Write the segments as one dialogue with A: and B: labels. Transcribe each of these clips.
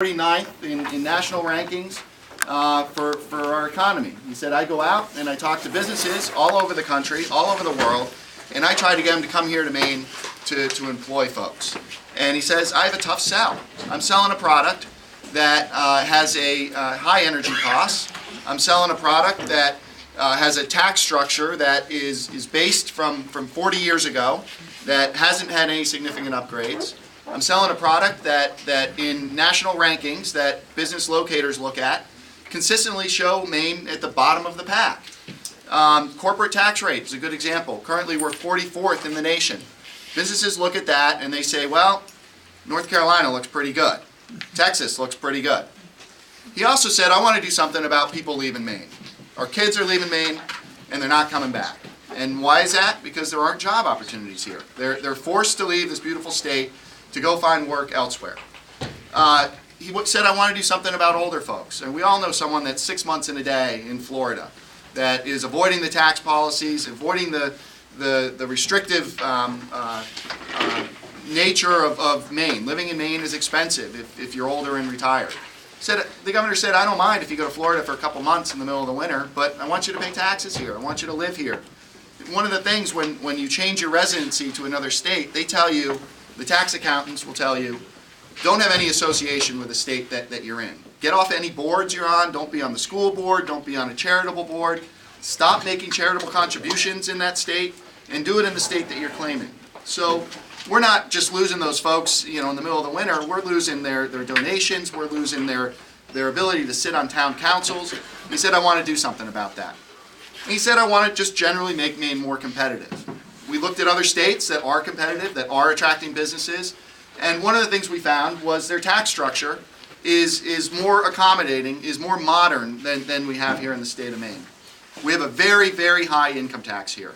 A: 49th in national rankings for our economy. He said, I go out and I talk to businesses all over the country, all over the world, and I try to get them to come here to Maine to employ folks. And he says, I have a tough sell. I'm selling a product that has a high energy cost. I'm selling a product that has a tax structure that is based from 40 years ago, that hasn't had any significant upgrades. I'm selling a product that in national rankings that business locators look at consistently show Maine at the bottom of the pack. Corporate tax rate is a good example. Currently we're 44th in the nation. Businesses look at that and they say, well, North Carolina looks pretty good. Texas looks pretty good. He also said, I want to do something about people leaving Maine. Our kids are leaving Maine and they're not coming back. And why is that? Because there aren't job opportunities here. They're forced to leave this beautiful state to go find work elsewhere. He said, I want to do something about older folks. And we all know someone that's 6 months in a day in Florida that is avoiding the tax policies, avoiding the restrictive nature of Maine. Living in Maine is expensive if you're older and retired. The governor said, I don't mind if you go to Florida for a couple months in the middle of the winter, but I want you to pay taxes here. I want you to live here. One of the things when you change your residency to another state, they tell you, the tax accountants will tell you, don't have any association with the state that you're in. Get off any boards you're on. Don't be on the school board. Don't be on a charitable board. Stop making charitable contributions in that state and do it in the state that you're claiming. So we're not just losing those folks, in the middle of the winter. We're losing their donations. We're losing their ability to sit on town councils. He said, I want to do something about that. And he said, I want to just generally make Maine more competitive. We looked at other states that are competitive, that are attracting businesses, and one of the things we found was their tax structure is more accommodating, is more modern than we have here in the state of Maine. We have a very, very high income tax here.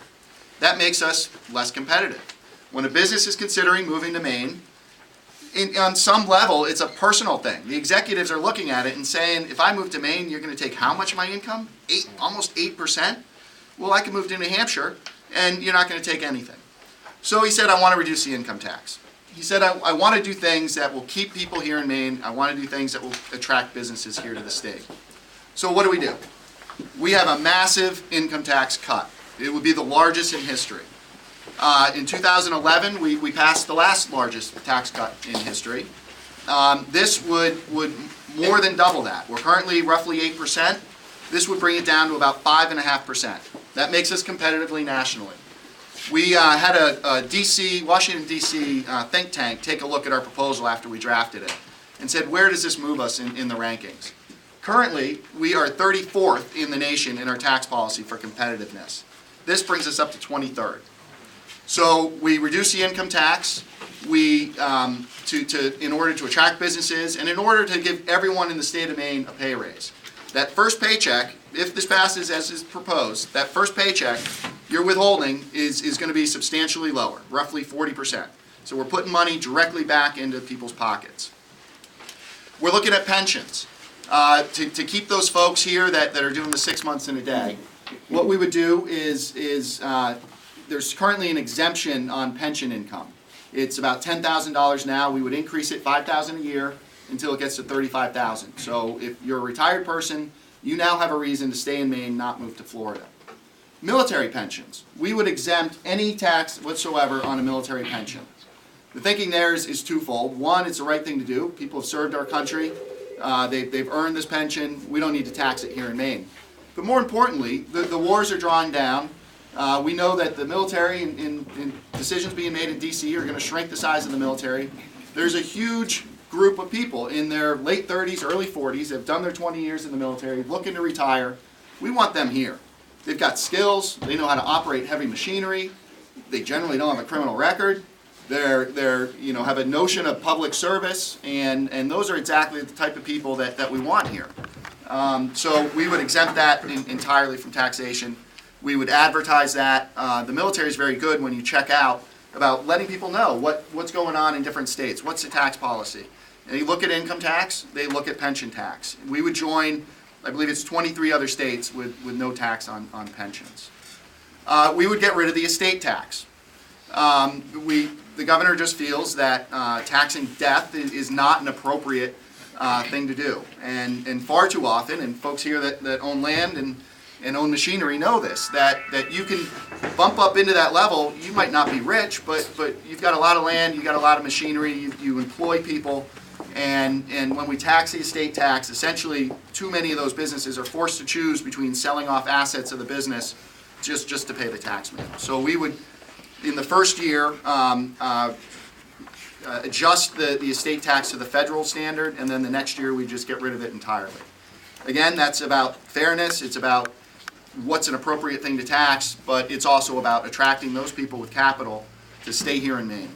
A: That makes us less competitive. When a business is considering moving to Maine, on some level, it's a personal thing. The executives are looking at it and saying, if I move to Maine, you're going to take how much of my income? Almost 8%? Well, I can move to New Hampshire, and you're not going to take anything. So he said, I want to reduce the income tax. He said, I want to do things that will keep people here in Maine. I want to do things that will attract businesses here to the state. So what do? We have a massive income tax cut. It would be the largest in history. In 2011, we passed the last largest tax cut in history. This would more than double that. We're currently roughly 8%. This would bring it down to about 5.5%. That makes us competitively nationally. We had a Washington, D.C. Think tank take a look at our proposal after we drafted it and said, where does this move us in the rankings? Currently, we are 34th in the nation in our tax policy for competitiveness. This brings us up to 23rd. So we reduce the income tax in order to attract businesses and in order to give everyone in the state of Maine a pay raise. That first paycheck, if this passes as is proposed, that first paycheck, your withholding is going to be substantially lower, roughly 40%. So we're putting money directly back into people's pockets. We're looking at pensions. To keep those folks here that are doing the 6 months in a day, what we would do is there's currently an exemption on pension income. It's about $10,000 now. We would increase it $5,000 a year until it gets to $35,000. So if you're a retired person, you now have a reason to stay in Maine, not move to Florida. Military pensions. We would exempt any tax whatsoever on a military pension. The thinking there is twofold. One, it's the right thing to do. People have served our country. They've earned this pension. We don't need to tax it here in Maine. But more importantly, the wars are drawing down. We know that the military and decisions being made in D.C. are going to shrink the size of the military. There's a huge group of people in their late 30s, early 40s, have done their 20 years in the military, looking to retire. We want them here. They've got skills. They know how to operate heavy machinery. They generally don't have a criminal record. They're have a notion of public service, and those are exactly the type of people that we want here. So we would exempt that entirely from taxation. We would advertise that. The military is very good when you check out about letting people know what's going on in different states. What's the tax policy? And they look at income tax, they look at pension tax. We would join, I believe it's 23 other states with no tax on pensions. We would get rid of the estate tax. The governor just feels that taxing death is not an appropriate thing to do. And far too often, and folks here that own land and own machinery know this, that you can bump up into that level. You might not be rich, but you've got a lot of land, you've got a lot of machinery, you employ people, and when we tax the estate tax, essentially too many of those businesses are forced to choose between selling off assets of the business just to pay the tax man. So we would, in the first year, adjust the estate tax to the federal standard, and then the next year we just get rid of it entirely. Again, that's about fairness, it's about what's an appropriate thing to tax, but it's also about attracting those people with capital to stay here in Maine.